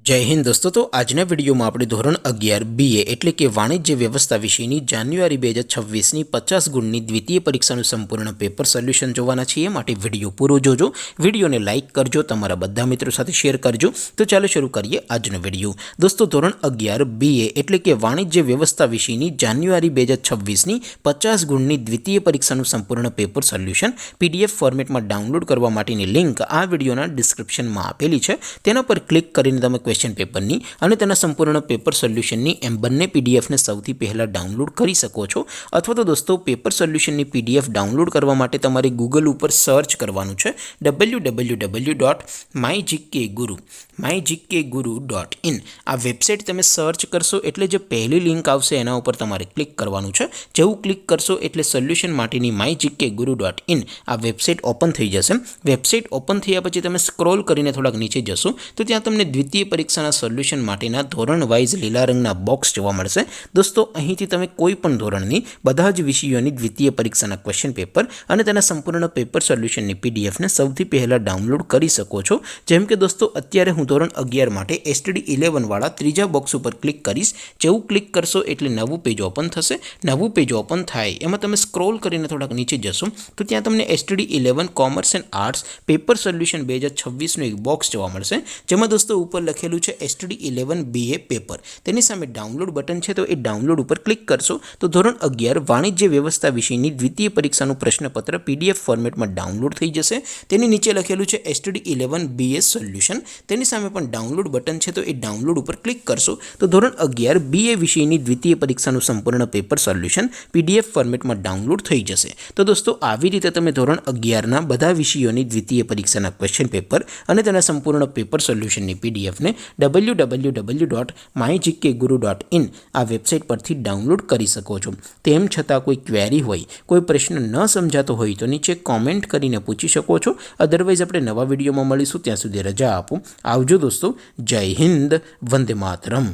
जय हिंद दोस्तों। तो आजना वीडियो में આપણે ધોરણ 11 BA એટલે કે વાણિજ્ય વ્યવસ્થા વિષયની જાન્યુઆરી 2026ની 50 ગુણની દ્વિતીય પરીક્ષાનું સંપૂર્ણ પેપર સોલ્યુશન જોવાના છીએ। માટે વિડિયો પૂરો જોજો, વિડિયોને લાઇક કરજો, તમારા બધા મિત્રો સાથે શેર કરજો। તો ચાલો શરૂ કરીએ આજનો વિડિયો। દોસ્તો ધોરણ 11 BA એટલે કે વાણિજ્ય વ્યવસ્થા વિષયની જાન્યુઆરી 2026ની 50 ગુણની દ્વિતીય પરીક્ષાનું સંપૂર્ણ પેપર સોલ્યુશન PDF ફોર્મેટમાં ડાઉનલોડ કરવા માટેની લિંક આ વિડિયોના ડિસ્ક્રિપ્શનમાં આપેલી છે। તેના પર ક્લિક કરીને તમે क्वेश्चन पेपरनी અને તેના સંપૂર્ણ પેપર સોલ્યુશનની એમ બંને પીડીએફને સૌથી પહેલાં ડાઉનલોડ કરી શકો છો। અથવા તો દોસ્તો પેપર સોલ્યુશનની પીડીએફ ડાઉનલોડ કરવા માટે તમારે ગૂગલ ઉપર સર્ચ કરવાનું છે www.mygkguru.in। આ વેબસાઇટ તમે સર્ચ કરશો એટલે જે પહેલી લિંક આવશે એના ઉપર તમારે ક્લિક કરવાનું છે। જેવું ક્લિક કરશો એટલે સોલ્યુશન માટેની mygkguru.in આ વેબસાઇટ ઓપન થઈ જશે। વેબસાઇટ ઓપન થયા પછી તમે સ્ક્રોલ કરીને થોડાક નીચે જશો તો ત્યાં તમને દ્વિતીય પરીક્ષાના સોલ્યુશન માટેના ધોરણ વાઇઝ લીલા રંગના બોક્સ જોવા મળશે। દોસ્તો અહીંથી તમે કોઈ પણ ધોરણની બધા જ વિષયોની દ્વિતીય પરીક્ષાના ક્વેશ્ચન પેપર અને તેના સંપૂર્ણ પેપર સોલ્યુશનની પીડીએફને સૌથી પહેલાં ડાઉનલોડ કરી શકો છો। જેમ કે દોસ્તો અત્યારે હું ધોરણ 11 માટે STD 11 વાળા ત્રીજા બોક્સ ઉપર ક્લિક કરીશ। જેવું ક્લિક કરશો એટલે નવું પેજ ઓપન થશે। નવું પેજ ઓપન થાય એમાં તમે સ્ક્રોલ કરીને થોડાક નીચે જશો તો ત્યાં તમને STD 11 commerce and arts paper solution 2026નું એક બોક્સ જોવા મળશે। જેમાં દોસ્તો ઉપર લખેલું છે STD 11 BA પેપર। તેની સામે ડાઉનલોડ બટન છે તો એ ડાઉનલોડ ઉપર ક્લિક કરશો તો ધોરણ 11 વાણિજ્ય વ્યવસ્થા વિષયની દ્વિતીય પરીક્ષાનું પ્રશ્નપત્ર PDF ફોર્મેટમાં ડાઉનલોડ થઈ જશે। તેની નીચે લખેલું છે STD 11 BA સોલ્યુશન। તેની સામે પણ ડાઉનલોડ બટન છે તો એ ડાઉનલોડ ઉપર ક્લિક કરશો તો ધોરણ 11 BA વિષયની દ્વિતીય પરીક્ષાનું સંપૂર્ણ પેપર સોલ્યુશન PDF ફોર્મેટમાં ડાઉનલોડ થઈ જશે। તો દોસ્તો આવી રીતે તમે ધોરણ 11ના બધા વિષયોની દ્વિતીય પરીક્ષાના ક્વેશ્ચન પેપર અને તેના સંપૂર્ણ પેપર સોલ્યુશનની પીડીએફને www.mygkguru.in આ વેબસાઇટ પરથી ડાઉનલોડ કરી શકો છો। તેમ છતાં કોઈ ક્વેરી હોય, કોઈ પ્રશ્ન ન સમજાતો હોય તો નીચે કોમેન્ટ કરીને પૂછી શકો છો। અદરવાઇઝ આપણે નવા વિડીયોમાં મળીશું, ત્યાં સુધી રજા આપો। આવજો દોસ્તો। જય હિન્દ, વંદે માતરમ।